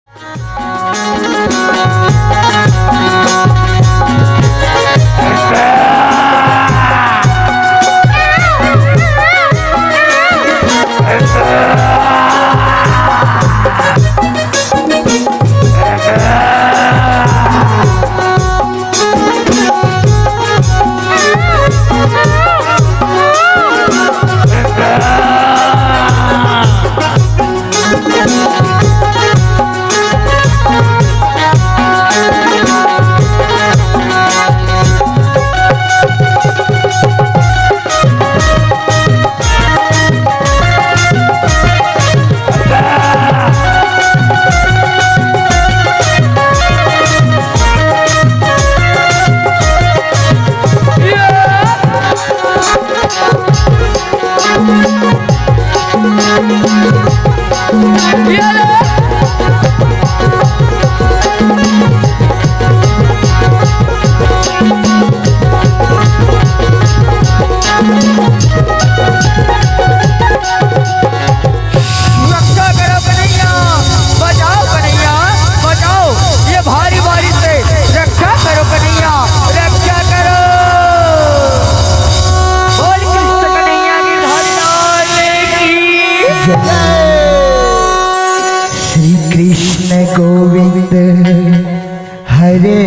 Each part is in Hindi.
श्री कृष्ण गोविंद हरे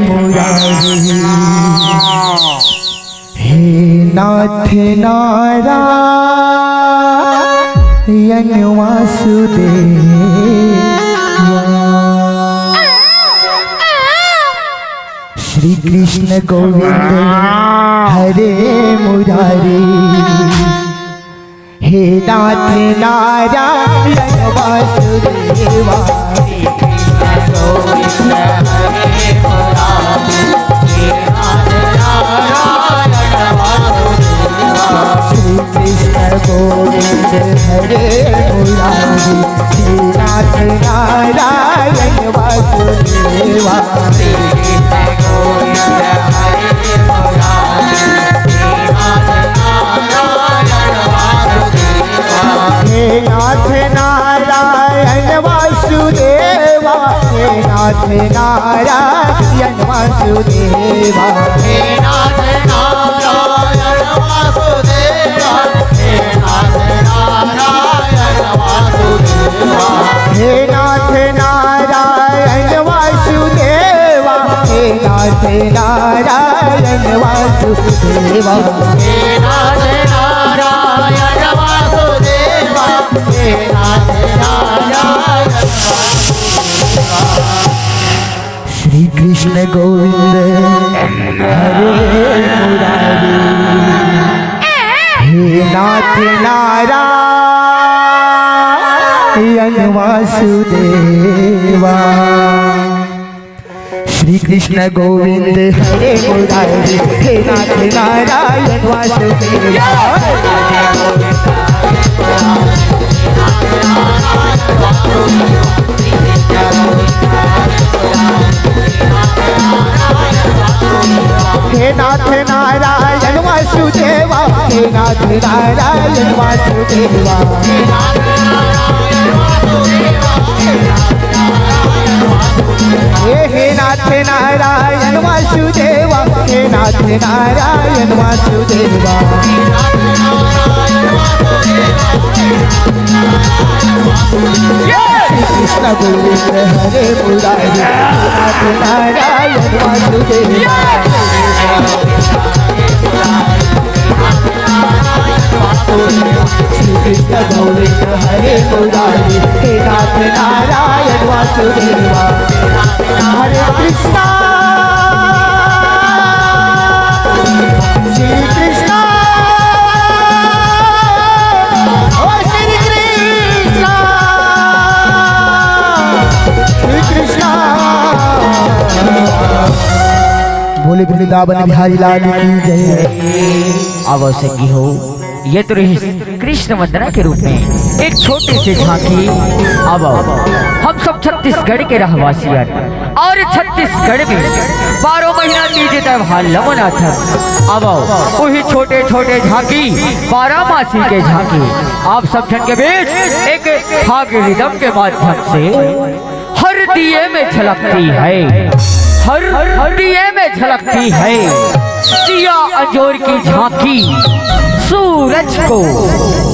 मुरारी, हे नाथ नारायण वासुदेव। श्री कृष्ण गोविंद हरे मुरारी, हे नाथ नारायण वासुदेवा। श्री कृष्ण गोविंद हरे मुरारी, हे नाथ नारायण वासुदेवा। हे नाथ नारायण वासुदेवा, हे नाथ नारायण वासुदेवा। हे नाथ नारायण वासुदेवा, हे नाथ नारायण वासुदेवा। हे नाथ नारायण वासुदेवा, हे नाथ नारायण वासुदेवा। हे नाथ नारायण वासुदेवा, हे नाथ नारायण वासुदेवा। श्री कृष्ण गोविंद हरे मुरारी, हे नाथ नारायण वासुदेवा। श्री कृष्ण गोविंद हरे मुरारी, हे नाथ नारायण वासुदेवा। हे नाथ नारायण वासुदेवा, हे नाथ नारायण वासुदेवा। हे नाथ नारायण वासुदेवा, हे नाथ नारायण वासुदेवा। श्री कृष्ण गोविंद हरे मुरारी, नाथ नारायण वासुदेवा। श्री कृष्ण गोविंद हरे मुरारी, हे नाथ नारायण वासुदेवा। हरे कृष्णा श्री कृष्णा, ओ श्री कृष्णा, श्री कृष्णा। बोले वृंदावन बिहारी लाल की जय। आवश्यक हो ये तो रही कृष्ण वंदना के रूप में एक छोटी सी झांकी। अब हम सब छत्तीसगढ़ के रहवासियन और छत्तीसगढ़ में 12 महीना तीज त्योहार मनाथन। अब वही छोटे छोटे झांकी 12 मासी के झांकी आप सब जन के बीच एक फाग रिदम के माध्यम से हर दिए में झलकती है, हर दिए में झलकती है दिया अंजोर की झांकी। सूरज को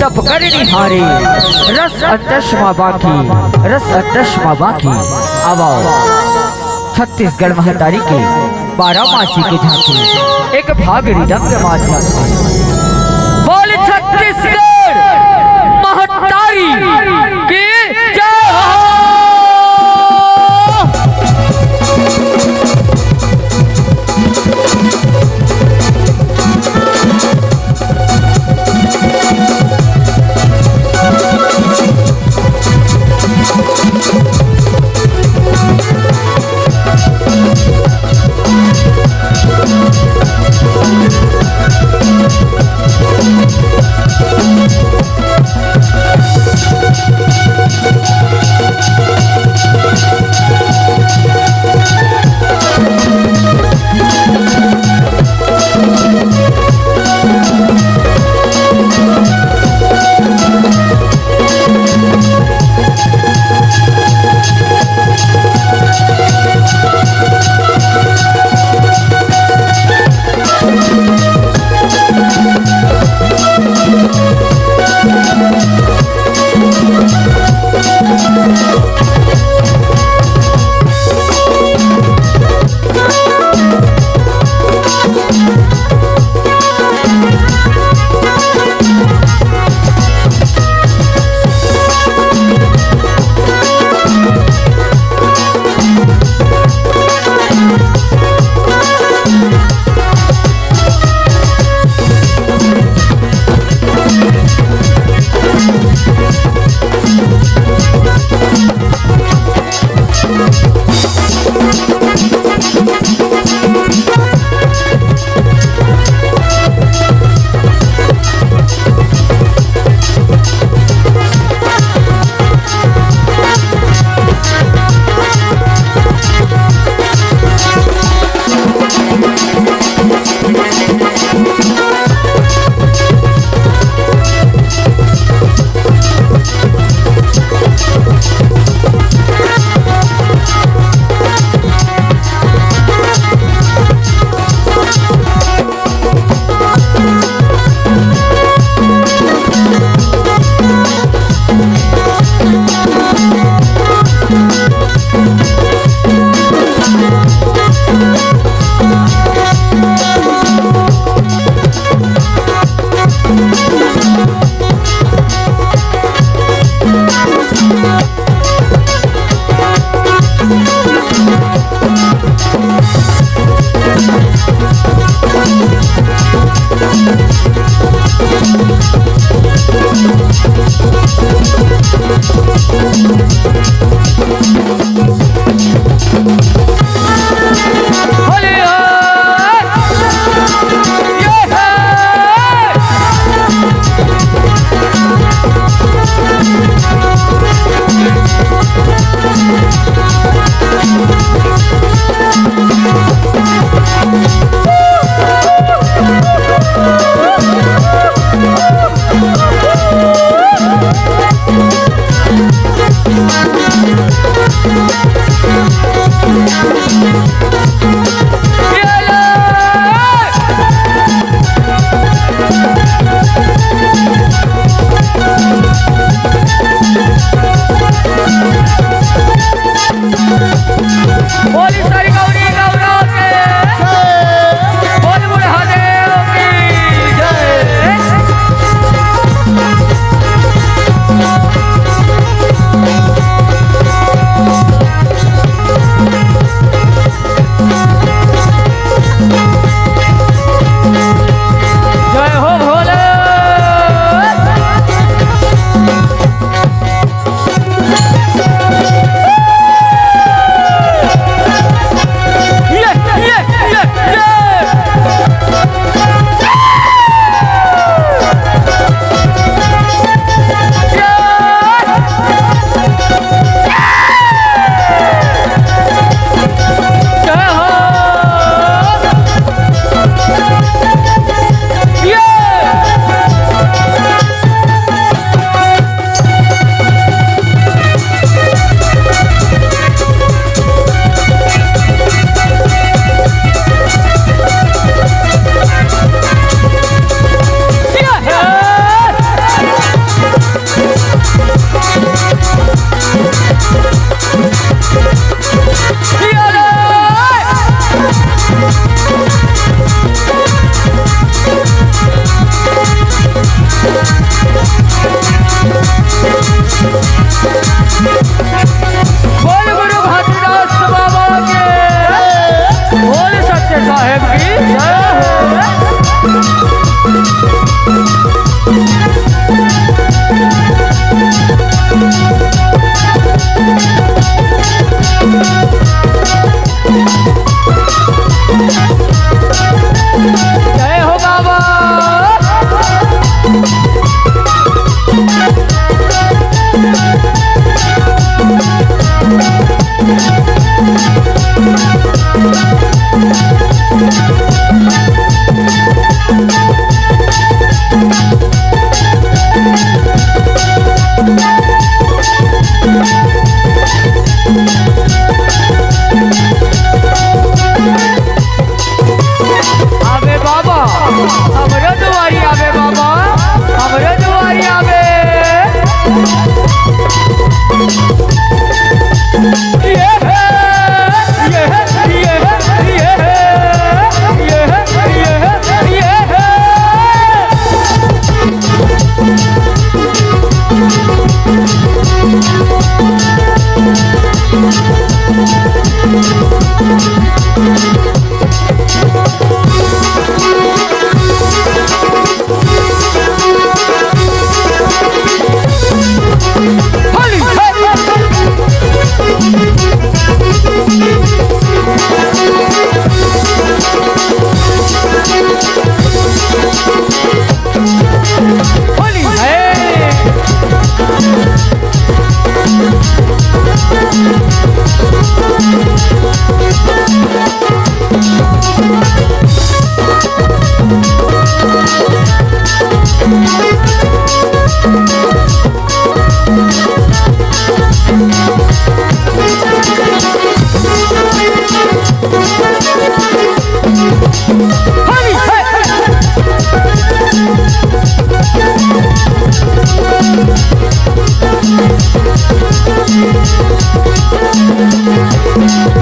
तप कर निहारे रस अंतश्मा बाकी, रस अंतश्मा बाकी। अब आओ छत्तीसगढ़ महतारी के 12 मासी की झांकी एक भाग रिदम के माध्यम से। बोल छत्तीसगढ़ महतारी की जय हो।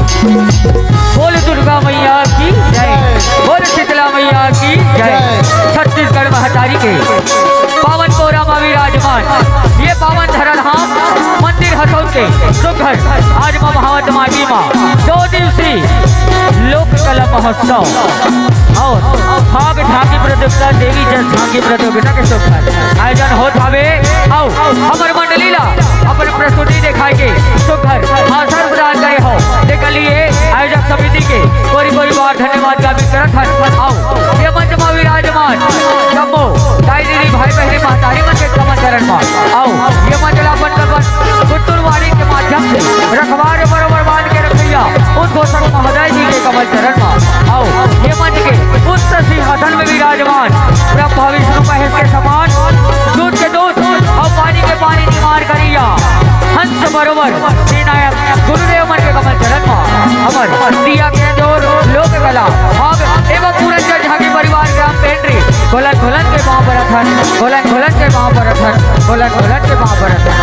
बोल दुर्गा मैया की जय, बोल शीतला मैया की जय। छत्तीसगढ़ महतारी के पावन कोरा में विराजमान ये पावन धरलधाम मंदिर हसौद के सुघर आज माँ महावत माटी माँ 2 दिवसीय लोक कला महोत्सव और भाग झांकी प्रतियोगिता देवी जस झांकी प्रतियोगिता के सुघर आयोजन होत हवे। आओ हमर मंडली ला अपन प्रस्तुति दिखाई के सुघर आसन प्रदान करे हो देख लिए आयोजक समिति के कोरी बार धन्यवाद ज्ञापित करत हन। आओ ये मंच में विराजमान जम्मू दाई दीदी भाई बहनी महतारी मन के कमल चरण में आओ ये मंच अपन गुट्टुरवाड़ी के माध्यम से रखवार बरोबर बांध के रखैया उद्घोषक महोदय जी के कमल चरण में आओ ये मंच के उच्च सिंहासन में विराजमान ब्रह्मा विष्णु महेश के समान दूध के दूध और पानी के पानी निवार करिया हंस बरोबर श्रीनायक गुरुदेव मन के कमल चरण में अमर दिया के जोर लोक कला भाग एवं पूरन जल झांकी परिवार ग्राम पेंड्री घोलन घोलन के माँ पर अथन घोलन घोलन के माँ पर अथन घोलन घोलन के माँ पर अथन।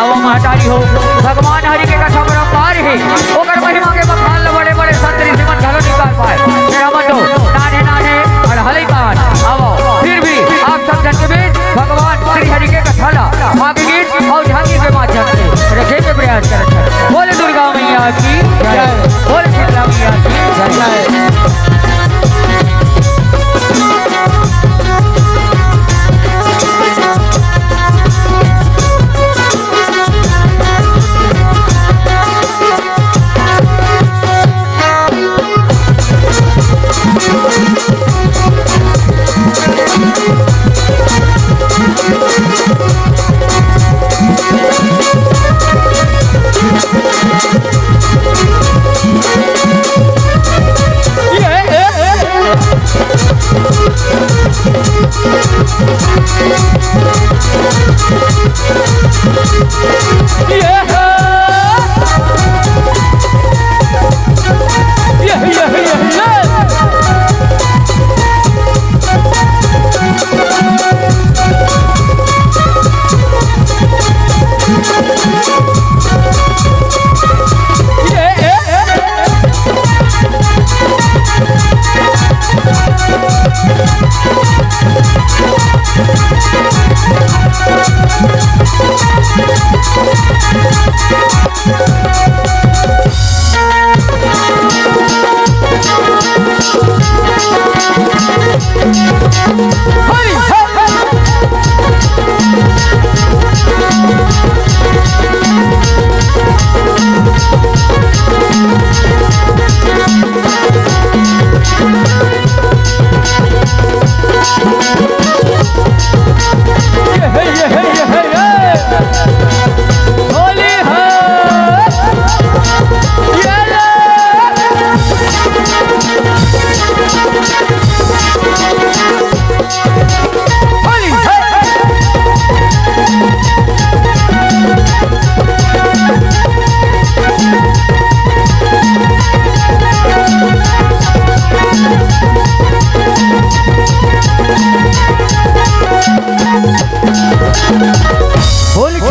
अब महतारी हो भगवान हरि के कथा परम्पार है ओकर महिमा के बखान बड़े बड़े संत ऋषि मन घलो निकाल पाए मेरा मन नाने नाने और हले कान। अब फिर भी आप सब जन के बीच भगवान श्री हरि के कथा ला आगे गीत और झांकी के माध्यम से रखे के प्रयास करत है। बोले दुर्गा मैया की जय, बोले शीतला मैया की जय।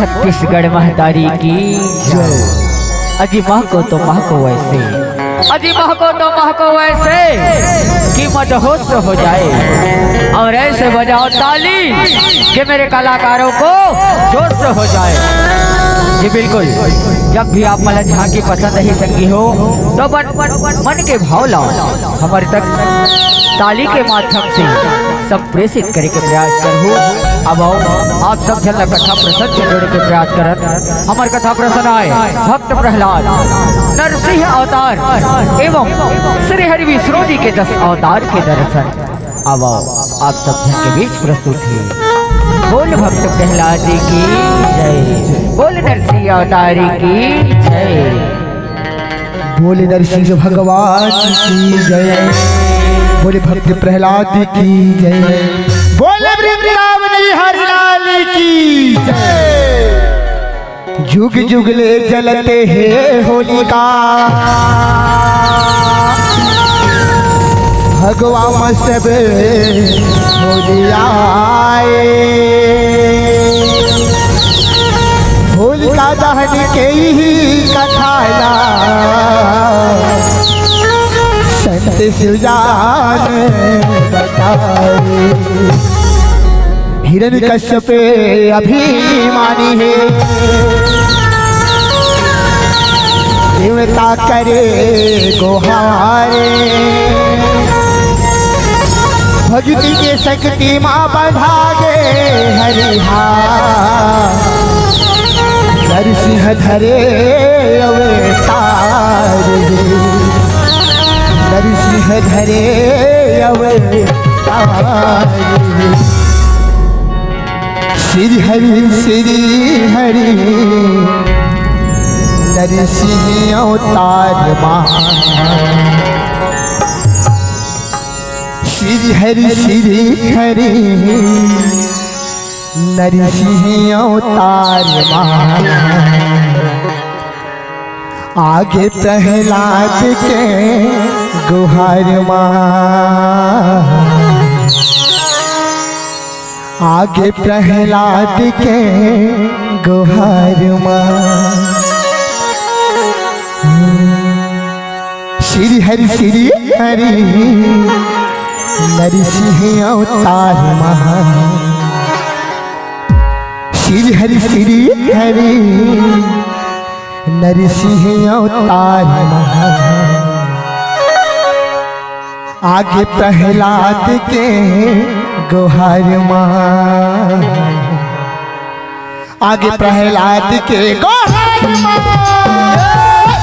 छत्तीसगढ़ महतारी की जय। अजी माँ को तो माँ को वैसे अजी महको तो महको ऐसे कि मदहोश हो जाए और ऐसे बजाओ ताली कि मेरे कलाकारों को जोश हो जाए। जी बिल्कुल, जब भी आप मला झांकी पसंद ही संगी हो तो मन के भाव लाओ हमारे तक ताली के माध्यम से सब प्रेषित करे के प्रयास करूँ। अब आओ आप सब जन कथा प्रसन्न से जोड़े के प्रयास करत हमार कथा प्रसन्न आए भक्त प्रहलाद नरसिंह अवतार एवं श्री हरि विष्णु जी के 10 अवतार के दर्शन। अब आओ आप सब जन के बीच प्रस्तुत है। बोल भक्त प्रहलाद जी की जय, बोल नरसिंह अवतारी की जय, बोले नरसिंह भगवान की जय, बोले भक्त प्रहलाद की जय, बोले वृंदावन हरि लाल की जय। जुग जुग ले जलते हैं होलिका भगवान सब होलियाए। होलिका दहन के ही कथाया संत शिवजान बताए। हिरण्यकश्यप अभिमानी है देवता करे गोहारे। भक्ति के शक्ति माँ बढ़ा गे हरिहा नरसिंह धरे अवतार नरसिंह धरे अवतार। श्री हरि नरसिंह अवतार माँ। श्री हरि नरसिंह अवतार माँ। आगे प्रहलाद के गुहार माँ, आगे प्रहलाद के गुहार माँ। श्री हरि नरसिंह अवतार माँ। श्री हरि नरसिंह अवतार माँ। आगे प्रहलाद के गुहार माँ, आगे प्रहलाद के गुहार माँ।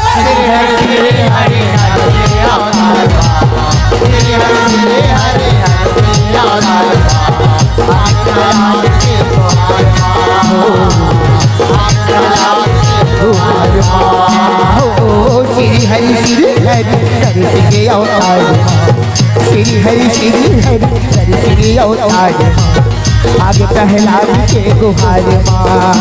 श्री हरि नरसिंह अवतार श्री हरि नरसिंह अवतार। आगे प्रहलाद के गुहार माँ,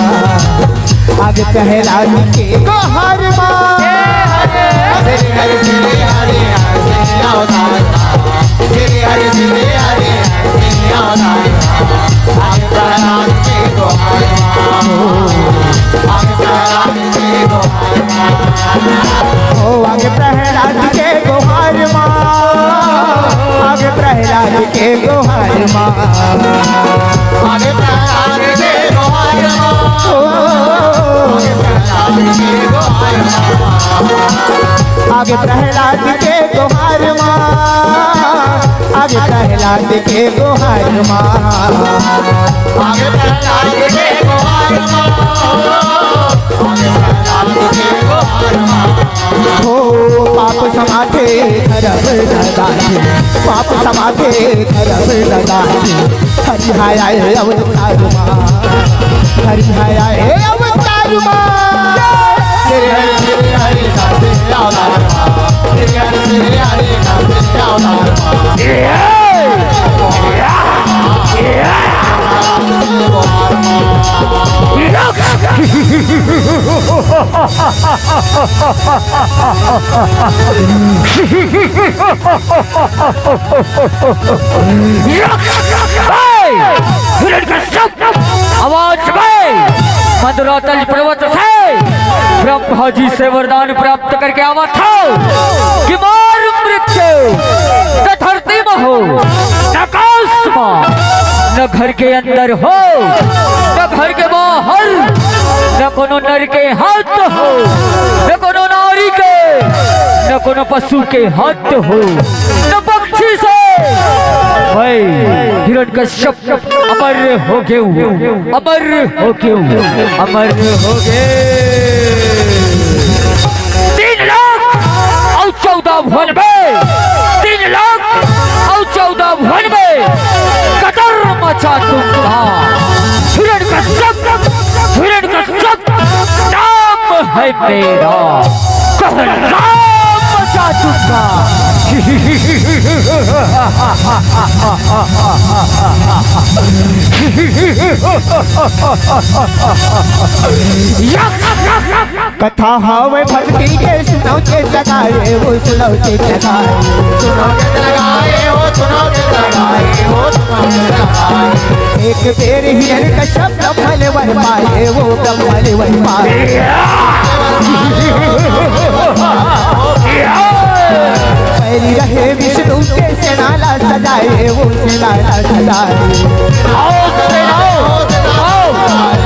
आगे प्रहलाद के गुहार माँ। श्री हरि नरसिंह अवतार श्री हरि नरसिंह अवतार। आगे प्रहलाद के गुहार माँ, आगे प्रहलाद के गुहार माँ। ओ आगे प्रहलाद के गुहार माँ, आगे प्रहलाद के गुहार माँ। आगे प्रहलाद के गुहार माँ, आगे प्रहलाद के गुहार माँ। आगे प्रहलाद के गुहार माँ, आगे प्रहलाद के गुहार माँ। हो पाप समाथे धर्म दादाजी, पाप समाथे धर्म दादाजी। हरि आए अवतार माँ, हरि आए अवतार माँ। श्री हरि अवतार माँ, श्री हरि अवतार माँ। आवाज में मधुरातल पर्वत से ब्रह्म ब्रह्मा जी से वरदान प्राप्त करके आवा था कि मार मृत्यु न धरती में हो न आकाश में, न घर के अंदर हो न घर के बाहर, न कोनो नर के हाथ हो न कोनो नारी के, न कोनो पशु के हाथ हो न पक्षी से। भाई हिरण्यकश्यप अमर हो गए, अमर हो गए, अमर हो गए। 3 लाख और 14 भुवन में, 3 लाख और 14 भुवन में कदर मचा दूंगा। हिरण्यकश्यप, हिरण्यकश्यप नाम है मेरा, कहराम मचा दूंगा। कथा हवे भक्ति के सुनो के लगाए वो सुनो के लगाए, सुनो के लगाए हो, सुनो के लगाए हो, सुनो के लगाए। एक बेर हिरण्यकश्यप ब्रह्मल वर पाए वो ब्रह्मल वर पाए। पैरी रहे विष्णु के सेनाला सजाए वो सेनाला सजाए। आओ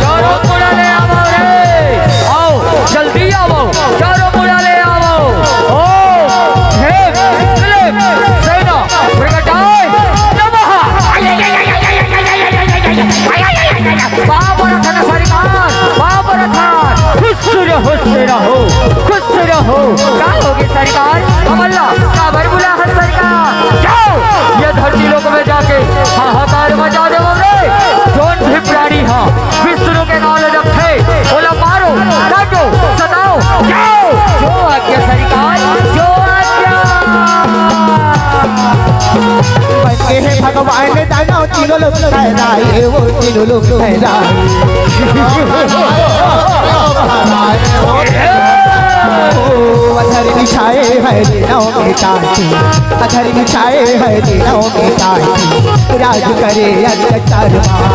चारों मुड़ाले आओ रे, आओ जल्दी आओ, चारों मुड़ाले आओ। ओ हे सेना प्रगटाए नमः। बाबरथन सरकार, बाबरथन खुश रहो, खुश रहो। क्या होगी सरकार? अमल्ला का बरबुला है सरकार। जाओ ये धरती लोक में जाके हाहाकार मचा दे रे। जोन भी प्राणी हाँ विष्णु के नाम जब थे बोला मारो काटो सताओ, जाओ जो आज्ञा सरकार, जो आज्ञा। बनके है भगवान दानव तीनों लोग फहराए वो तीनों लोग फहराए। अधर बिछाए है दिनों में ताती, अधर बिछाए है दिनों में ताती। राज करे अत्याचार माँ,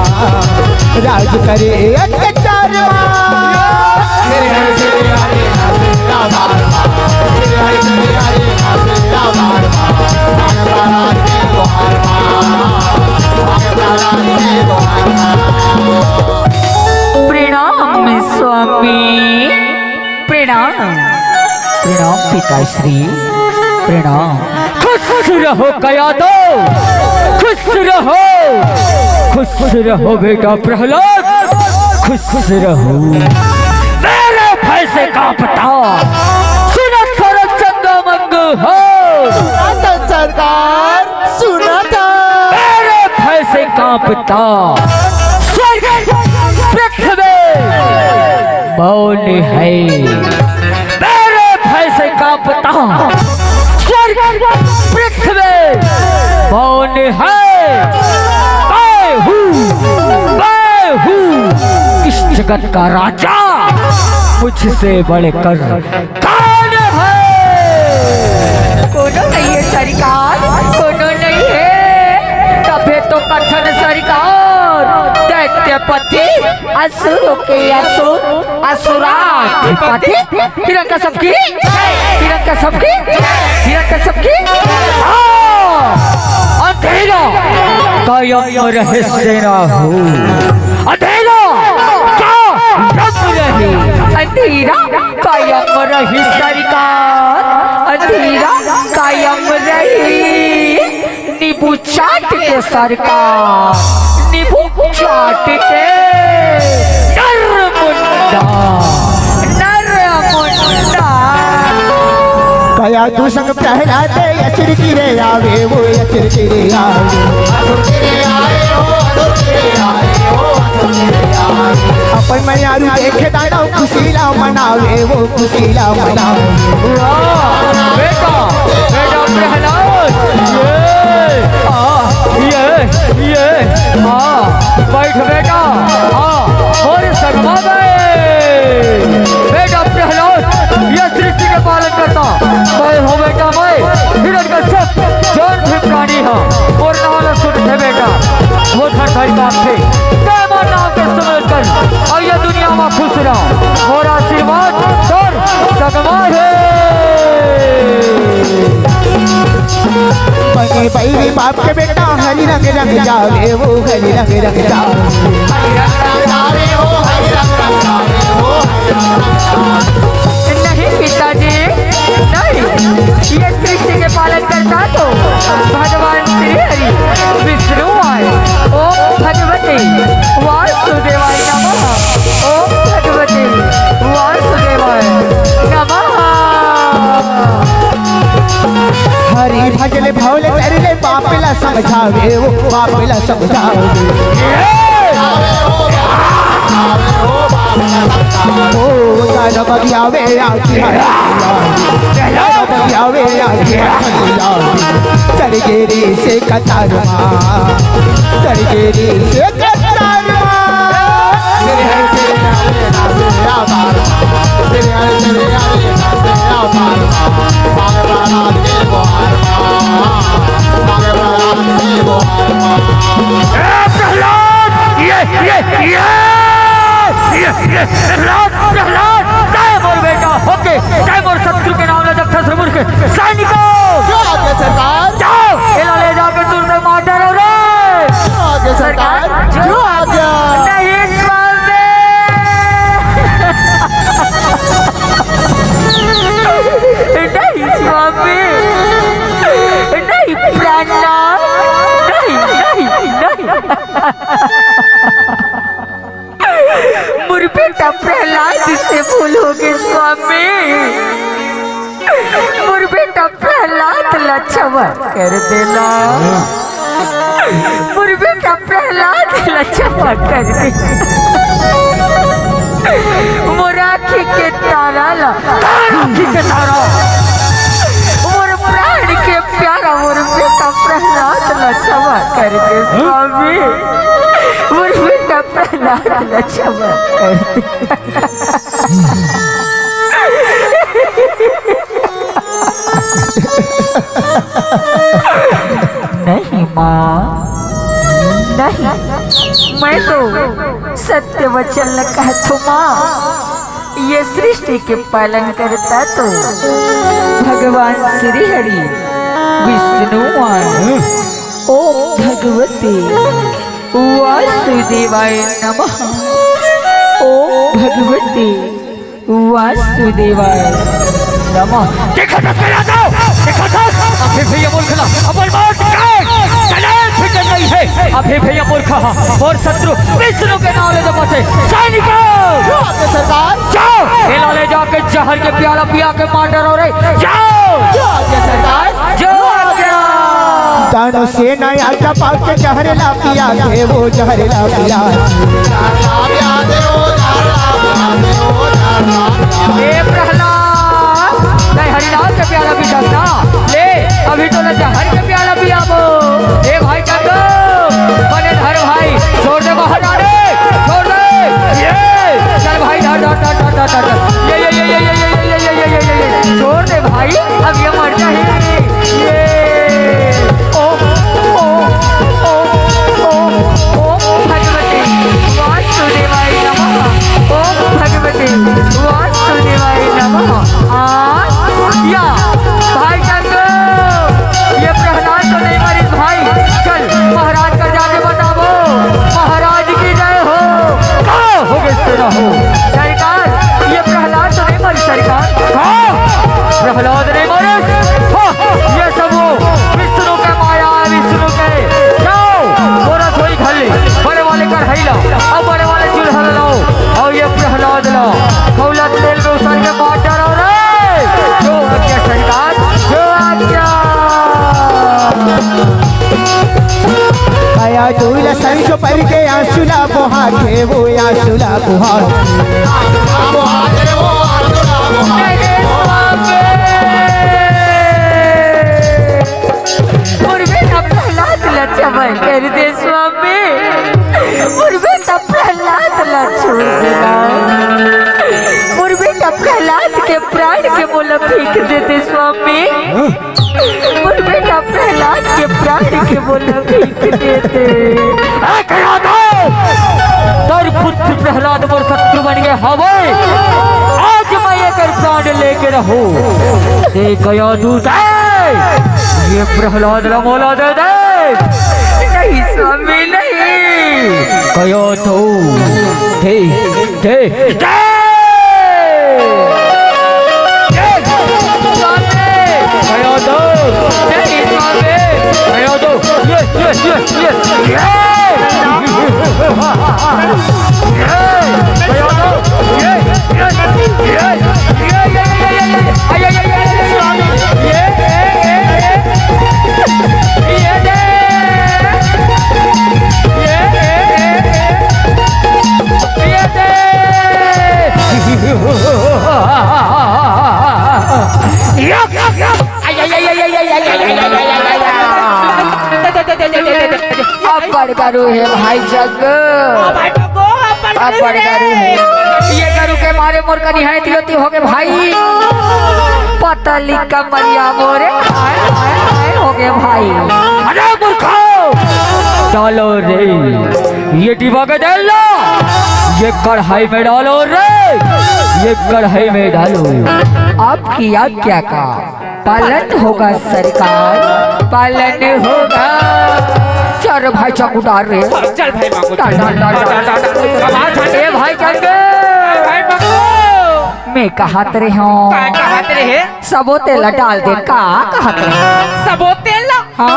राज करे अत्याचार माँ। प्रणाम स्वामी, प्रणाम प्रणाम पिताश्री, प्रणाम। खुश रहो कया दो, खुश रहो बेटा प्रहलाद, खुश रहो। मेरे भय से कांपता सुनत कर चंगमंग हो सरकार, सुना था मेरे भय से कांपता स्वर्ग पृथ्वी मौन है। मेरे भय से कांपता स्वर्ग पृथ्वी मौन है। मैं हूँ इस जगत का राजा, मुझसे बढ़कर कौन है? कोनो नहीं है सरकार, कोनो नहीं है। तबे तो कथन सरकार, दैत्यपति असुरों के असुर, असुराधिपति हिरण्यकश्यप की, हिरण्यकश्यप की, हिरण्यकश्यप की। अंधेरा कायम रहे सेना हो, अंधेरा कायम रहे, अंधेरा कायम रही सरकार, अंधेरा कायम रही। नींबू चाट के सरकार, नींबू चाट के नरमुंडा, नरमुंडा। कया तू संग प्रहलाद अचर गिरे आवे वो अचर गिरे आवे। अपन मयारू देखे दादा खुशीला मनावे वो खुशीला मनावे। बेटा बेटा प्रहलाद, ये बैठ बेटा, और सगमा बेटा प्रहलाद, ये सृष्टि के पालन करता मैं हो बेटा। मैं हिरण्यकश्यप जौन भी प्राणी हाँ और नाम सुन थे बेटा, वो धन काम थे नाम के सुन कर और ये दुनिया में खुश रहो और आशीर्वाद और सकमारे बने बैरी बाप के बेटा हरी रंग रंग जावे वो हरी रंग रंग जावे नहीं पिताजी नहीं, ये सृष्टि के पालन करता तो भगवान श्री हरि विष्णु आए। ओम भगवते वासुदेवाय नमः। ओम भगवते वासुदेवाय नमः। हरी भजले भवले तेरे बापला समझावे वो बापला समझावे ओ गाना बगियावे आखी गाना बगियावे आखी सरगेरी से कतारमा सरगेरी से कतारमा प्रहलाद जय मोर बेटा ओके जय मोर शत्रु के नाम जब था मूर्ख सैनिकों सरकार जाओ इला ले जाकर दूर से मार डालो रे आगे सरकार जो आज्ञा नहीं स्वामी नहीं स्वामी नहीं प्रहलाद नहीं नहीं नहीं मुझ बेटा प्रहलाद से भूल हो गए स्वामी। मुझ बेटा प्रहलाद लच्छवर कर देना। मुझ बेटा प्रहलाद लच्छवर कर दे। मुराखी के तारा ला राखी के तारा मोर प्राण के प्यारा मोर बेटा प्रहलाद लच्छवर कर दे स्वामी। मुझ बेटा प्रहलाद लच्छवर कर दे। नहीं माँ नहीं, मैं तो सत्य वचन कहता माँ। ये सृष्टि के पालन करता तो भगवान श्री हरि विष्णु ओम भगवते वासुदेवाय नमः। ओम भगवते वासुदेवाय नमः। देखो तो चला जाओ, देखो तो अभी भी ये मूर्ख ना अपन मौत का चले फिक्र नहीं है। अभी भी ये मूर्ख और शत्रु विष्णु के नाम ले जब से सैनिकों सरकार जाओ इला ले जाके जहर के प्याला पिया के मार डालो रे जाओ सरकार जो आज्ञा। दानों से नया टपा के जहरीला पिया दे वो जहरीला पिया ए प्रहलाद नहीं हरिनाम के प्याला भी ना ले अभी तो ना जहर के प्याला पिया वो। ए भाई चंदो बने धर भाई छोड़ दे बाहर डाले छोड़ दे ये चल भाई धर धर धर धर धर धर ये छोड़ दे भाई अब ये मर जाएगी ये ओ ओ ओ ओ ओम भगवते वासुदेवाय नमः। ओम भगवते वासुदेवाय नमः। या भाई चंदो ये प्रहलाद तो नहीं मरी भाई चल महाराज का जाके बताओ महाराज की जय हो तेरा हो सरकार। ये प्रहलाद तो नहीं मरी सरकार प्रहलाद नहीं मरे ये सब वो विष्णु के माया विष्णु के जाओ बोरा थोड़ी खल्ली बड़े वाले का ढाईला अब बड़े वाले चूल्हा लाओ और ये प्रहलाद लाओ खौला तेल में उतार के मार डालो रे जो आज्ञा सरकार जो आज्ञा। आया दूल्हा संसो पर के आंसुला बुहा के वो आंसुला बुहा लच्छवर कर दे स्वामी। मुझ बेटा प्रहलाद छोड़ देना। मुझ बेटा प्रहलाद के प्राण के मोल फेंक देते स्वामी। मुझ बेटा प्रहलाद के प्राण के मोल फेंक देते। पुत्र प्रहलाद मोर शत्रु बन गए हवे आज मैं ये कर प्राण लेके रहो कया दूत है ये प्रहलाद रमोला दे दे नहीं स्वामी नहीं कयो तो दे दे दे कयो तो नहीं स्वामी कयो तो अपर करू है भाई जग अपर करू है ये करू के मारे मोर का निहायती होती होगे भाई पतली कमरिया मोरे हो गए भाई। अरे मूर्खो चलो रे ये डिब्बा के डाल लो ये कढ़ाई में डालो रे ये कढ़ाई में डालो। अब किया क्या का पालन होगा सरकार पालन होगा। चल भाई चाकू डाल रे चल भाई मांगो डाल डाल डाल डाल डाल ए भाई चंगे भाई मांगो मैं कहा तेरे हूँ काय कहत रहे सबो तेल डाल दे का कहा तेरे सबो तेल हाँ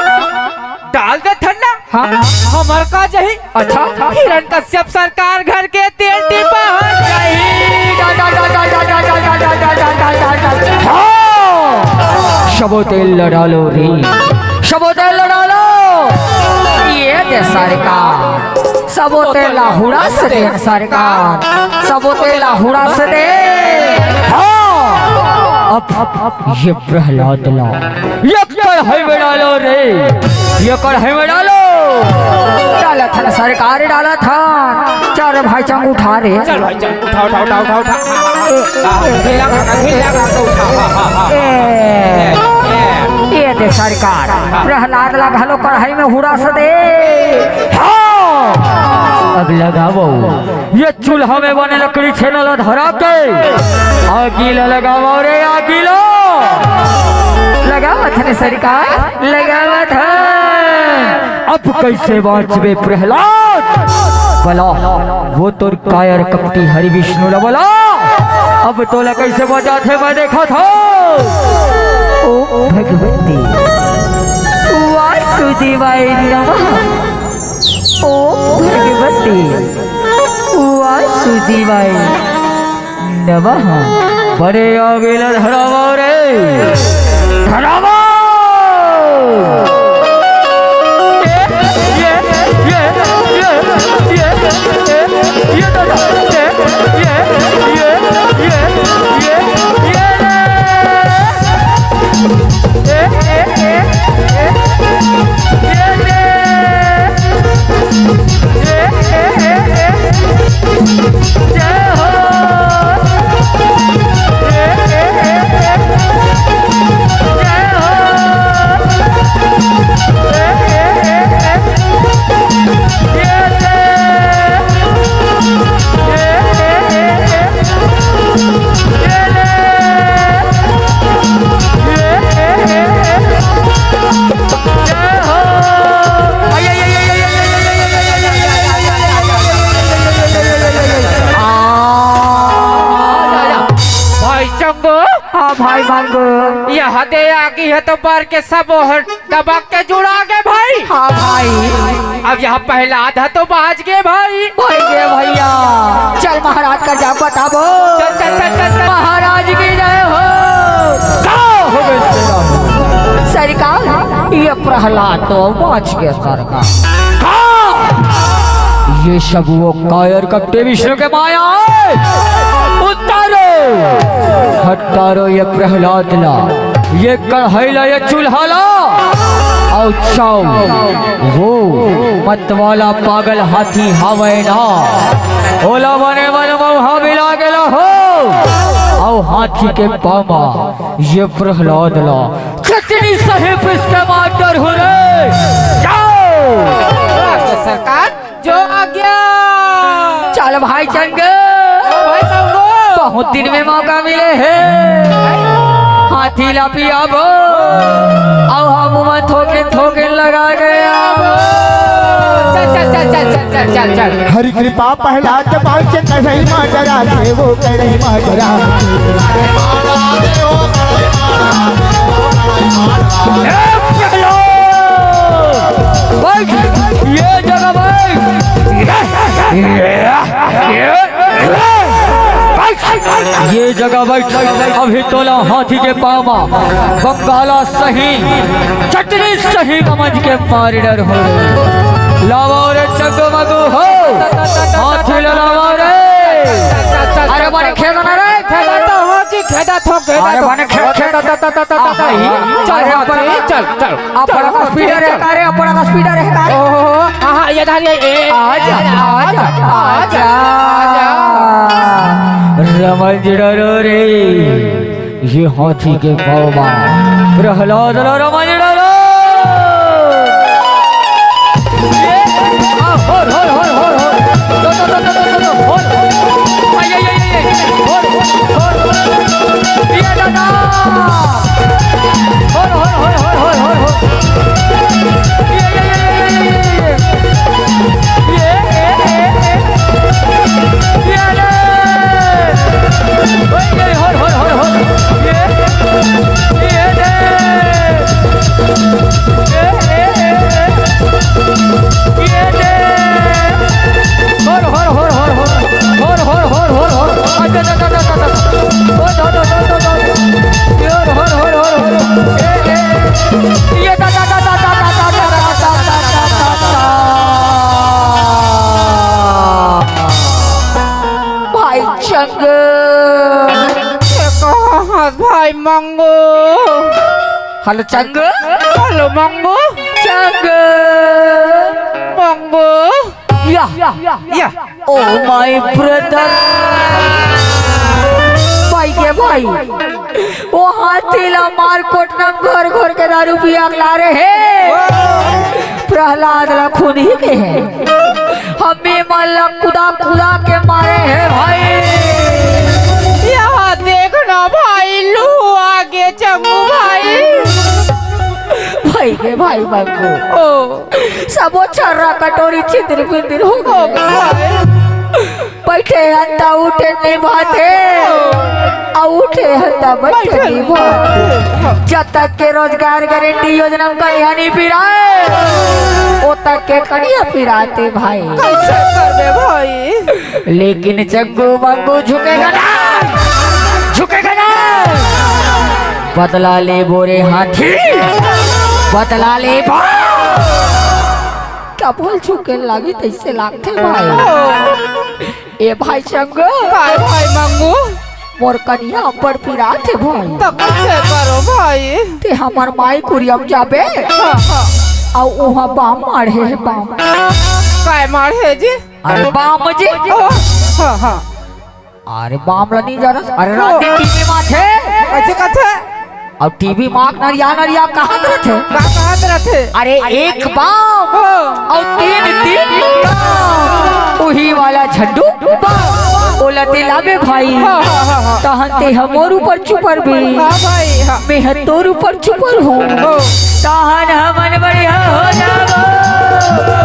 डाल दे ठंडा हाँ हमर का जही अच्छा हिरण कश्यप सरकार घर के तेल टिपा हो जाही डाल डाल डाल डाल डाल डाल डाल डाल डाल डाल डाल डाल डाल हाँ सबो तेल डालो रे सबो तेल डालो ये दे सरकार सबो तेल हुड़ा से दे सरकार सबो तेल हुड़ा से दे हाँ अब ये प्रहलाद ला ये कढ़ाई में डालो रे ये कढ़ाई में डालो डाला था ना सरकार डाला था चार भाई चंग उठा रे चल भाई चल उठा उठा उठा उठा उठा ढीला कर उठा ये दे सरकार प्रहलाद ला घलो कढ़ाई में हुड़ा से दे हाँ अब लगाओ ये चूल्हा में बने लकड़ी छेनला धरा के आगीला लगाओ रे आगीला लगावत है सरकार लगावत है। अब कैसे बाँचबे प्रहलाद बोला वो तो कायर कपटी हरि विष्णु ने बोला अब तोला कैसे बचा थे मैं देखा था। ओ भगवती वासुदेवाय नमः ओ भगवती वासुदेवाय नमः। बड़े आगीला धरावा रे धरावा भाई मांगो यह दे आगी है तो बार के सब दबा के जुड़ा गए भाई। हाँ भाई अब यहाँ पहला आधा तो बाज गए भाई भाई गे भैया चल महाराज का जाप बताबो चल चल चल चल चल महाराज की जय हो। सरकार ये प्रहलाद तो बच गया सरकार। ये सब वो कायर कपटे विष्णु के माया उतारो हटारो ये प्रहलाद ला ये कढ़ाई ला ये चूल्हा ला और चाओ वो मतवाला पागल हाथी हवे ना ओला बने मन महा मिला के हो और हाथी के पामा ये प्रहलाद ला चटनी साहिब इसके मास्टर हो रे जाओ सरकार जो आ गया चल भाई चंग भाई संगो बहुत दिन में मौका मिले है हाथी ला पियाबो आओ हम मुँह थोके थोके लगा गया चल चल चल चल चल चल चल चल हरि कृपा पहला जबान से कढ़ई माजरा थे वो कढ़ई माजरा ये जगह भाई ये जगह बैठ अभी तोला हाथी के पामा बंगाला सही चटनी सही समझ के मारी डर हो लावा रे चगमगु हो हाथी लावा रे अरे मारे खेदा ना रे खेदा तो हो जी खेदा थोक खेदा अरे माने खेदा चल चल चल अपना का स्पीडर है कारे अपना का स्पीडर है कारे ओहो हां ये धारी आजा आजा आजा आजा रमन डरो रे ये हाथी के पाव में प्रहलाद रमन डरो होर होर होर होर होर दो होर ये होर ये दादा होर होर होर होर होर होर भाई चंग भाई मंगो हेलो चंग हेलो मंगो चंग मंगो या ओ माय ब्रदर भाई के भाई वो हाथीला मार कोटनम घर घर के दारू पिया ला रहे हैं प्रहलाद ला खुद ही के है हमें माला खुदा खुदा के मारे हैं भाई यहाँ देखना भाई लू आगे चंगू भाई भाई के भाई मंगू ओ सबो छर्रा कटोरी छितर पितर हो गए बैठे हत्ता उठे नहीं भाते उठे हत्ता बैठे नहीं भाते जब तक के रोजगार गारंटी योजना का निहानी पिराए ओ तक के कनिया पिराते भाई कैसे करबे भाई लेकिन चंगू मंगू झुकेगा ना बदला ले बोरे हाथी बदला ले क्या बोल चुके लागी तैसे लागते भाई ए भाई चंगू भाई मंगू मोर कनिया पर पिरा थे भाई तब कैसे करो भाई ते हमार माई कुरियम जाबे आ वहां बाम मारे है बाम काय मारे जी अरे बाम जी हां अरे बाम ला नहीं जाना अरे रात टीवी माथे कैसे कथे अब टीवी मार्क नरिया कहाँ थे अरे एक बाम और तीन वही वाला झंडू बोलते लागे भाई तहनते हमोर ऊपर चुपर भी मैं तोर ऊपर चुपर हूँ तहन हमन बढ़िया हो जाओ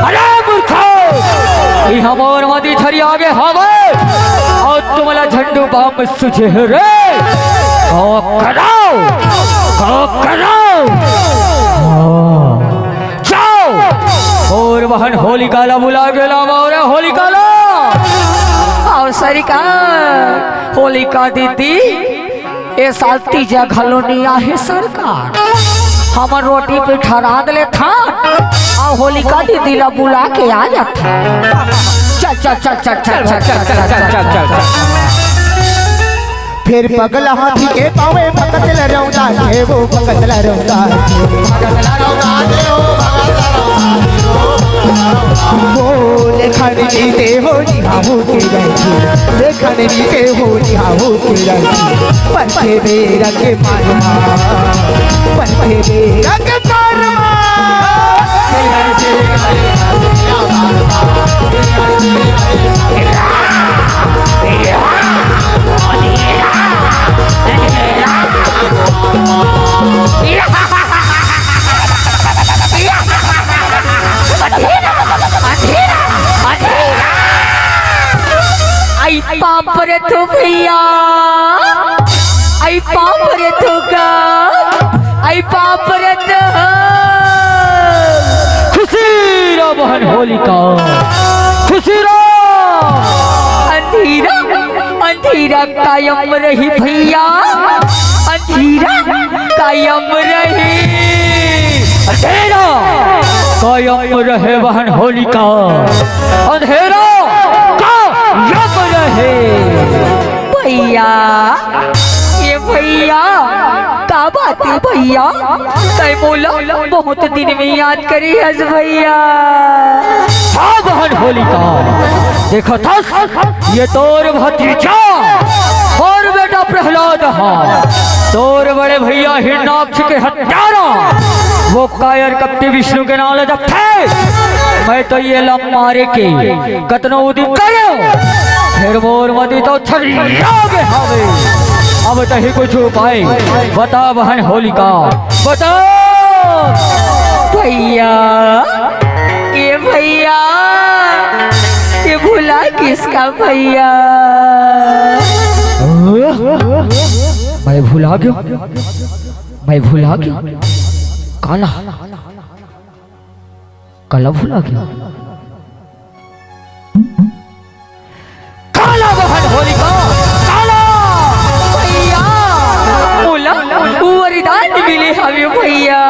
अरे मूर्खो ये हमोर मदी छरी आगे हवे और तुम्हारा झंडू बाम सुझे रे जाओ और वहन होलिका ला बुला गेला और होलिका ला और सरिका होलिका दीदी ए साल तीजा घलोनिया है सरकार हमर रोटी पे ठहरा दले था और होलिका दीदी ला बुला के आ जाता चल चल चल चल चल चल चल चल चल चल फिर पगला हाथी के पावे भगत लरौदा के वो भगत लरौदा वो लेखन जीते हो निहाऊ के गए लेखन जीते हो निहाऊ के गए पंखे मेरा के मारमा पंखे मेरा के मारमा बाप रे तो भैया आई बाप रे तो का आई बाप रे तो खुशी रो बहन होलिका, खुशी रो। अंधेरा अंधेरा कायम रही भैया, अंधेरा कायम रही, अंधेरा कायम रहे बहन होलिका, अंधेरा कायम रहे। भैया ये भैया का बात है भैया, तय बोला बहुत दिन में याद करी हस भैया। हाँ बहन होलिका, देखो थस ये तोर भतीजा और बेटा प्रहलाद है, तोर बड़े भैया हिरणाक्ष के हत्यारा, वो कायर कपटी विष्णु के नाम जब थे। मैं तो ये लम मारे के कतनो उदित करो फिर मोर मदी तो छरियागे हवे। अब तही कुछ उपाय बता बहन होलिका, बता। भैया ये भुला किसका भैया? मैं भुला गया, मैं भुला गया, काला काला भुला गया, काला बहन होलिका, काला भैया बोला वरदान मिले हमें भैया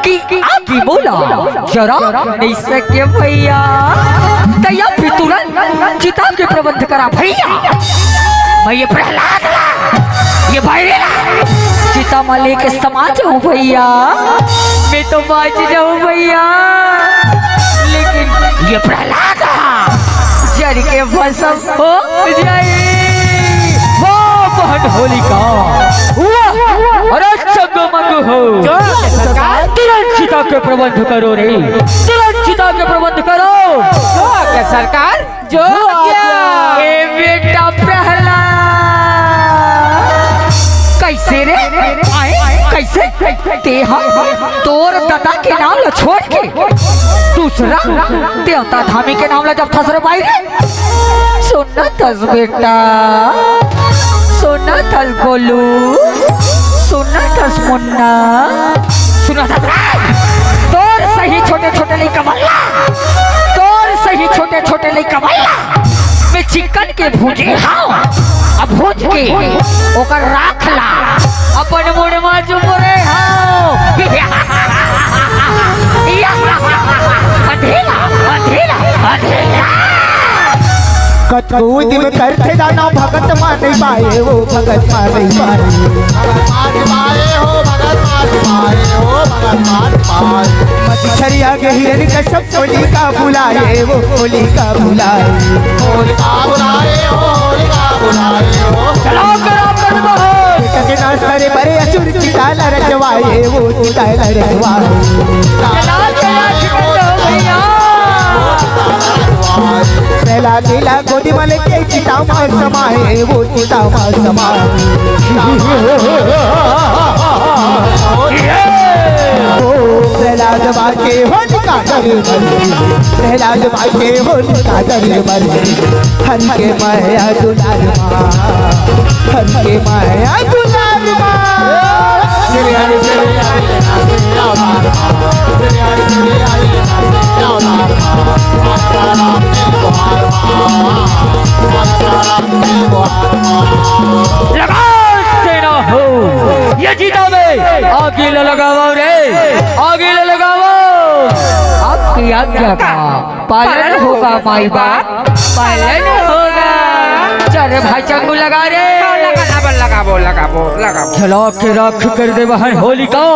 कि आगे बोला जरा नहीं सके भैया, तैया फिर तुरंत चिता के प्रबंध करा भैया। मैं ये प्रहलाद ये भाई चिता में लेके समा जाऊं भैया, मैं तो बाज जाऊं भैया, लेकिन ये प्रहलाद जर के भस्म हो जाए। वाह बहन होलिका, अरे चगमग हो, तुरंत चिता के प्रबंध करो रे, तुरंत चिता के प्रबंध करो। सरकार जो ए बेटा प्रहलाद कैसे रे आए कैसे तेहा तोर दादा के नाम ला छोड़ के दूसरा देवता धामी के नाम ला जब फंस रे भाई रे। सुनना थस बेटा, सुनना थस गोलू, सुनना थस मुन्ना, सुना था तोर सही छोटे छोटे ले कमल्ला, तोर सही छोटे छोटे ले कमल्ला मैं चिकन के भूजे हाँ, अब भूज के ओकर राख ला अपन मुड़मा चुपरे हाँ। अंधेरा अंधेरा अंधेरा कतको दिन करते दाना भगत मान पाए, वो भगत मान पाए, मछरिया के हिरन का सब होलिका बुलाए, वो होलिका बुलाए, के नाश करे बड़े असुर चिताला रचवाए, वो चिताला रचवाए, पहला दिला गोदी मल के चिता मां समाए, वो चिता मां समाए, प्रहलाद बाके होलिका करे मरे, प्रहलाद बाके होलिका करे मरे, हर के माया दुलार मां, हर के माया दुलार मां। लगाते ना हो ये जीता में आगे लगाओ रे, आगे लगाओ। आपकी आज्ञा का पालन होगा माई बाप, पालन होगा। चल भाई चंगू लगा रे, लगाबो लगाबो लगाबो। खिला के रख कर दे बहन होलिका,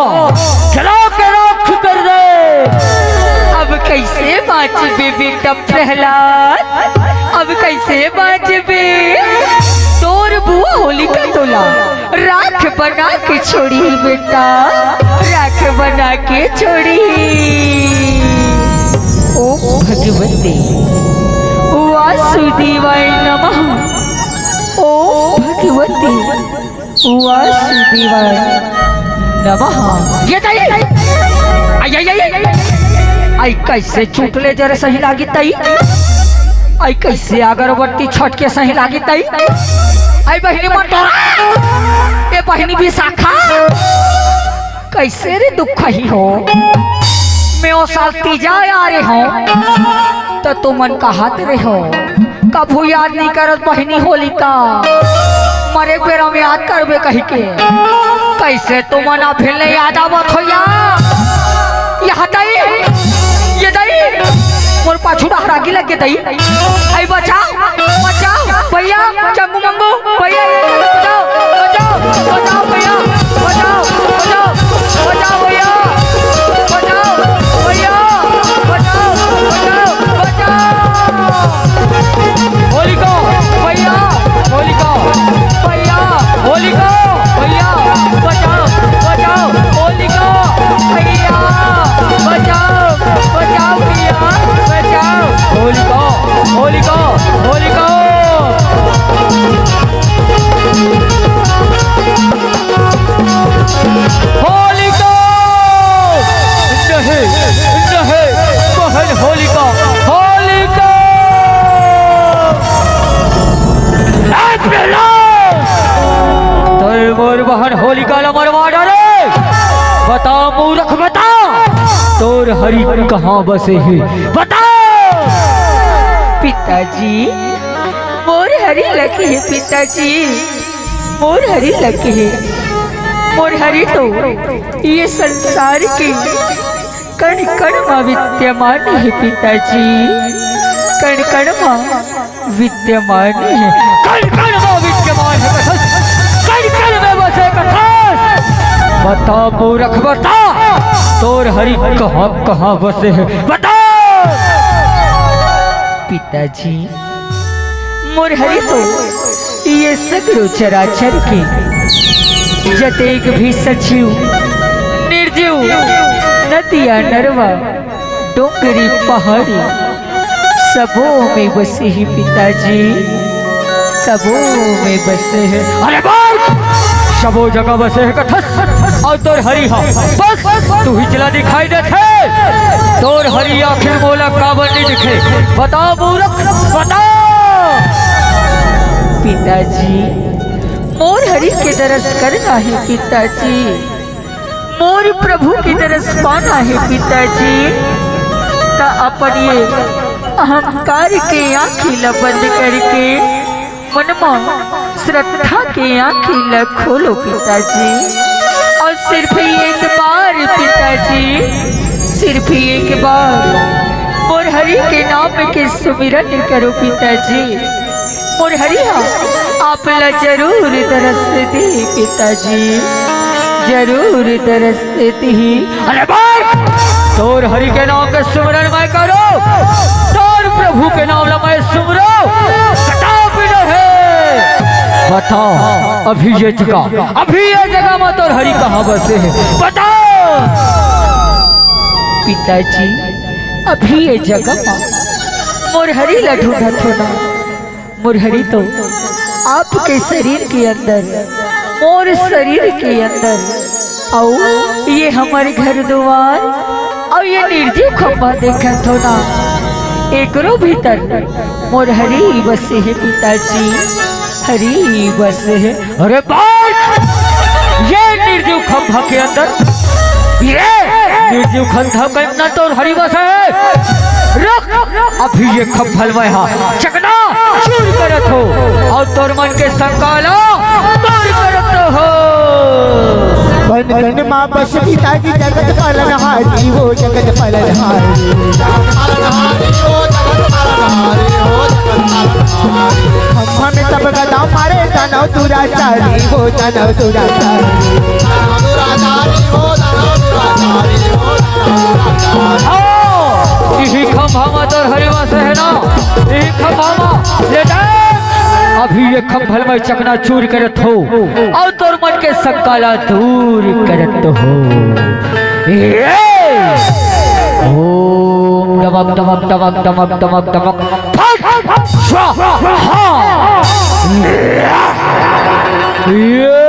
खिला के रख कर दे। अब कैसे बाँचबे बेटा प्रहलाद, अब कैसे बाँचबे? तोर बुआ होलिका तोला राख बना के छोड़ी बेटा, राख बना के छोड़ी। ओ भगवती वासुदेवाय नमः, ओ भगवती वासुदेवाय नमः। ये आई आई आई आई आई कैसे चूट ले जरा सही लागी तई। आई कैसे अगरबत्ती छठ के सही लागी तई आई बहिनी मटोरा ए बहिनी विशाखा कैसे रे दुख ही हो मैं ओ साल तीजा आ रहे हो तो तुम मन का हाथ रहे हो कभू याद नहीं करत बहिनी होली का मरे बेरा में याद करबे कही के कैसे तुम मना फिर नहीं याद आवत हो यहाँ दई ये दई मोर पाछू डहरागी लग के दई आई बचाओ बचाओ भैया चंगू मंगू भैया बचाओ बचाओ बचाओ भैया बचाओ बचाओ बचाओ भैया बचाओ भैया बचाओ बचाओ बचाओ होलिका भैया होलिका भैया होलिका भैया बचाओ बचाओ होलिका भैया बचाओ बचाओ भैया बचाओ होलिका होलिका होलिका होलिका नहीं नहीं बहन होलिका होलिका तो मोर बहन होलिका ला मरवा डाले बता मूर्ख बता तोर हरि कहाँ बसे है बता पिताजी मोर हरि लगे है पिताजी मोर हरि लगे है मोर हरि तो ये संसार के कण कण में विद्यमान है पिताजी कण कण में विद्यमान है कण कण में विद्यमान है कण कण में बसे कथा बता मूर्ख बता तोर हरि कहाँ कहाँ बसे है बता पिताजी मोर हरि तो ये सगरो चराचर के जतेक भी सचिव निर्जीव नदिया नरवा डोंगरी पहाड़ी सबों में बसे ही पिताजी सबों में बसे है अरे बात सबो जगह बसे है कथस और तोर हरि हा बस तू ही चला दिखाई देते तोर हरि आखिर बोला काबर नहीं दिखे बताओ मूर्ख बताओ पिताजी मोर हरि के दरस करना है पिताजी मोर प्रभु की दरस पाना है पिताजी ता अपन ये अहंकार के आँखी ला बंद करके मनमा श्रद्धा के आँखी ला खोलो पिताजी और सिर्फ एक बार पिताजी सिर्फ एक बार मोर हरि के नाम के सुमिरन करो पिताजी मोर हरि आप ला जरूर दरस दे पिताजी जरूर दरस देती ही अरे भाई तोर हरि के नाम का सुमिरन मैं करो तोर प्रभु के नाम ला मैं सुमरो बताओ अभी ये जगह में तोर हरि कहाँ बसे है बताओ पिताजी अभी ये जगह में मोर हरि ला ढूंढत हो ना मोर हरि तो आपके शरीर के अंदर मोर शरीर के अंदर आओ ये हमारे घर द्वार और ये निर्जीव खंभा देखत हो ना एकरो भीतर मोर हरि बसे है पिताजी हरि बसे है अरे बात ये निर्जीव खंभा के अंदर ये निर्जीव खंभा के अंदर तो हरि बसे है रुक अभी ये खंभल में चकना चूर करत हो और तोर मन के संकाला तोड़ करत हो बन गन माँ बस पिताजी जगत पालनहारी हो जगत पालनहारी हम सब गदा मारे दानव दुराचारी हो दानव दुराचारी यही खंभा में तो हरि बसे है ना यही खंभा में ले जा अभी ये खंभल में चकना चूर करत हो और तोर मन के संकाला दूर करत हो ओम डमक डमक डमक डमक डमक डमक फट स्वाहा ये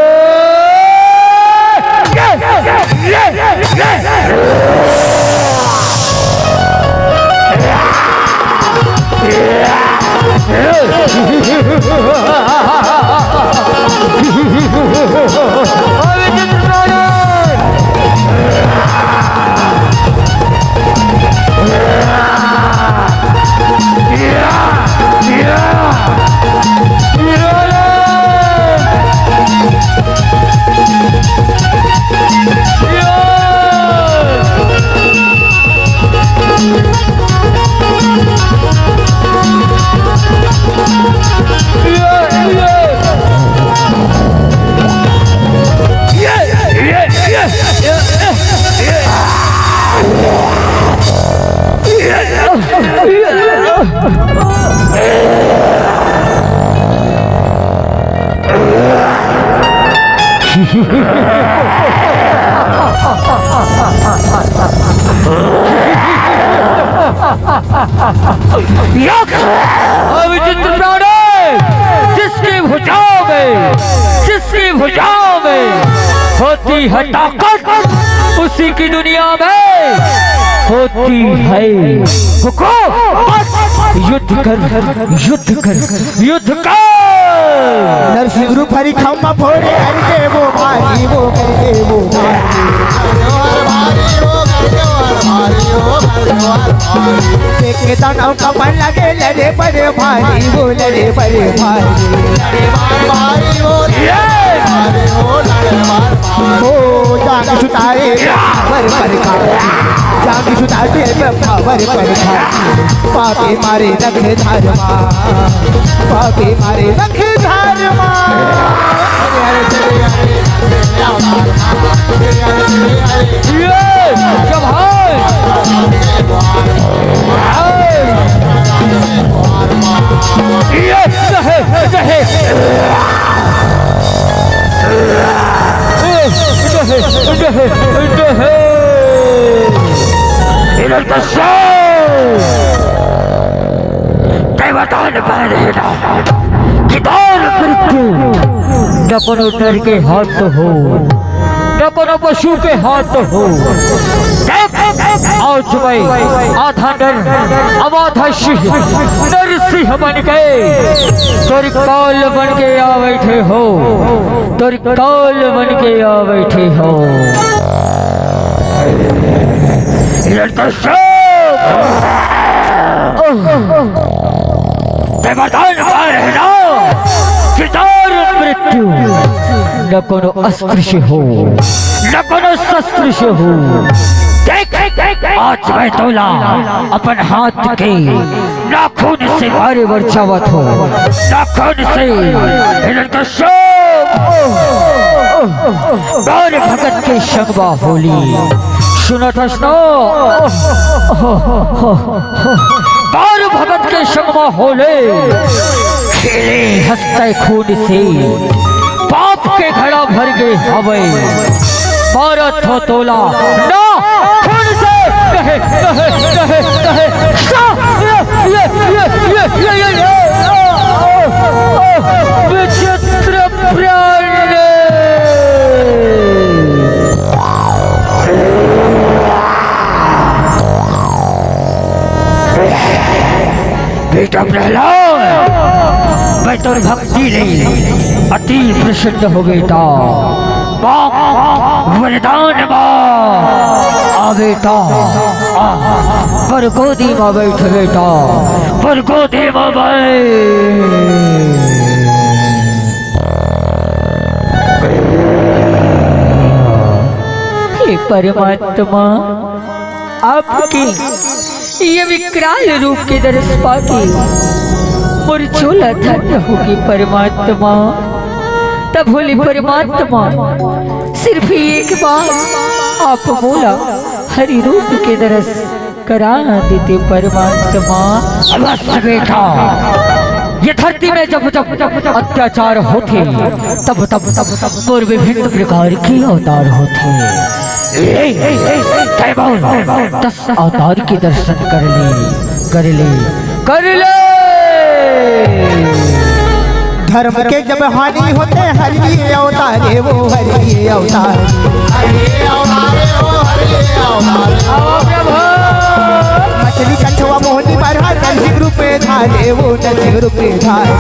विचित्र प्राणी विचित्र प्राणी जिसकी भुजाओं में होती है ताकत, उसी की दुनिया में होती है हुकूमत। युद्ध कर युद्ध कर युद्ध कर। नरसिंह रूप हरि खम्मा फोड़े हरि के वो भारी वो करके वो के दानव का मन लगे लड़े बड़े भारी वो लड़े बड़े भारी हो जाग सुतारे वर पर जाग सुतारे वर पर पापे मारे रख धर्मा पापे मारे रख धर्मा न कोनो नर के हाथ हो न कोनो पशु के हाथ हो। आज मैं आधा नर अब आधा सिंह नरसिंह बन गए तोरी काल बन के आ बैठे हो, तोरी काल बन के आ बैठे हो। मृत्यु न कोनो अस्त्र से हो न कोनो शस्त्र से हो। आज मैं तोला अपन हाथ के नाखून से मारे बरछावत हो, नाखून से गौर भगत के संगवा होली सुनो था गौर भगत के संगवा होले खेले हंसते खून से पाप के घड़ा भर गए हवे भारत हो तोला ना खून से कहे कहे कहे कहे विचित्र प्राणी बेटा प्रहलाद मैं तोर भक्ति नहीं अति प्रसन्न हो बेटा वरदान आ बेटा पर गोदी में बैठ बेटा पर गोदी में बैठ। परमात्मा आपकी ये विकराल रूप के दर्श पाके मुरझोला धन्य होगी परमात्मा। तब बोली परमात्मा सिर्फ एक बार आप बोला हरि रूप के दर्श करा देते परमात्मा। अवश्य बेटा ये धरती में जब जब अत्याचार होते तब तब तब तब और विभिन्न प्रकार के अवतार होते। 10 अवतार के दर्शन कर ले कर ले कर ले। धर्म के जब हानि होते हरि अवतारे वो हरि अवतार मछली कछुआ मोहनी पर नरसिंह रूप धारे वो नरसिंह रूप धारे।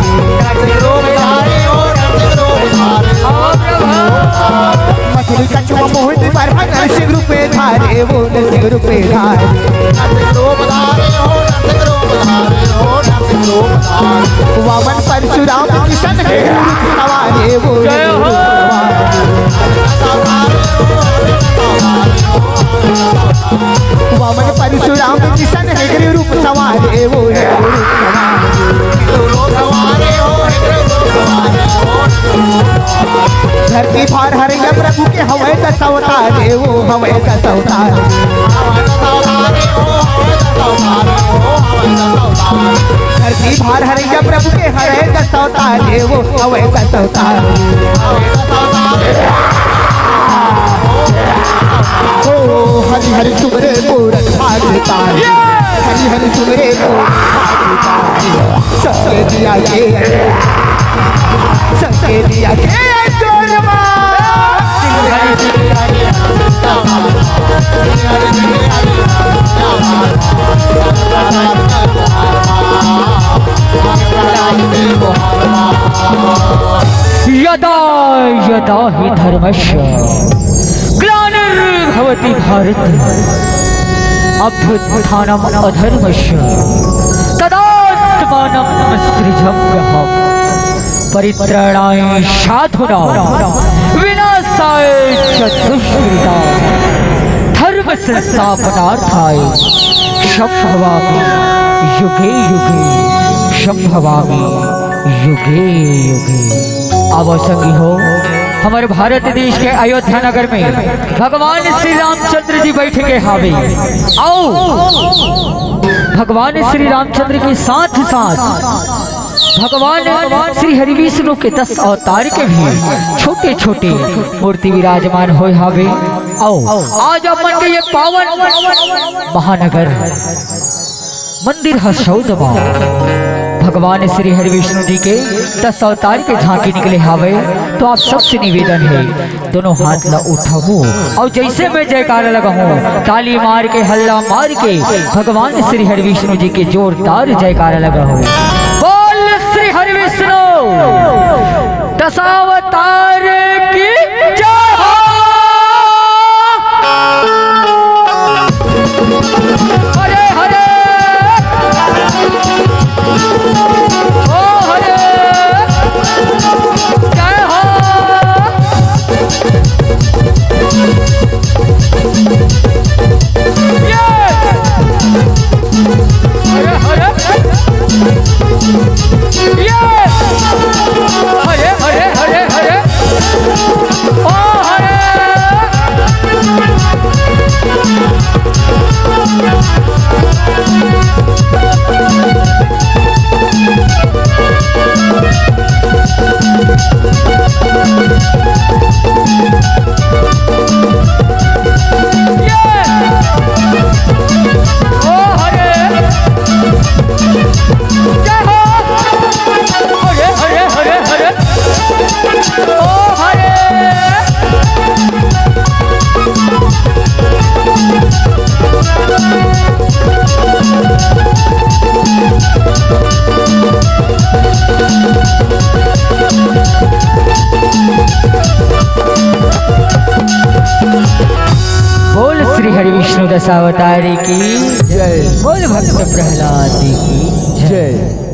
सवारे वो नरसिंह रूप धारे। नरसिंह रूप धारे हो, नरसिंह रूप धारे हो, नरसिंह रूप धारे। वामन परशुराम किशन है रूप सवारे वो जय हो। वामन परशुराम किशन है रूप सवारे वो रूप सवारे हो, रूप सवारे हो। धरती भार हरिया प्रभु के हवे दस अवतारे वो हवे दस अवतारे। धरती भार हरिया प्रभु के हवे दस अवतारे वो हवे दस अवतारे। ओ हरि हरि सुमरे पूरन भागता हरि हरि सुमरे पूरन भागता सबके दिया ये सबके दिया ये जोरमा यदा यदा हि धर्मस्य ग्लानिर्भवति भारत अभ्युत्थानम् अधर्मस्य तदात्मानं सृजाम्यहम् परित्राणाय साधूनां विनाशाय च दुष्कृताम् धर्म संस्थापनार्थाय संभवामि युगे युगे संभवामि युगे युगे। अब संगी हो हमारे भारत देश के अयोध्या नगर में भगवान श्री रामचंद्र जी बैठ के हावे। आओ भगवान श्री रामचंद्र के साथ साथ भगवान श्री हरि विष्णु के 10 अवतार के भी छोटे छोटे मूर्ति विराजमान हो हावे। आओ आज अपन के ये पावन महानगर मंदिर हसौदमा भगवान श्री हरि विष्णु जी के 10 अवतार के झांकी निकले हावे। तो आप सबसे निवेदन है दोनों हाथ ला उठाओ और जैसे मैं जयकारा लगाऊं ताली मार के हल्ला मार के भगवान श्री हरि विष्णु जी के जोरदार जयकारा लगाओ। बोल श्री हरि विष्णु 10 अवतार की जय हो। हरे हरे ओ हरे जय हो। हरे हरे हरे हरे हरे हरे ओ हरे बोल श्री हरि विष्णु 10 अवतारी की जय। बोल भक्त प्रहलाद की जय।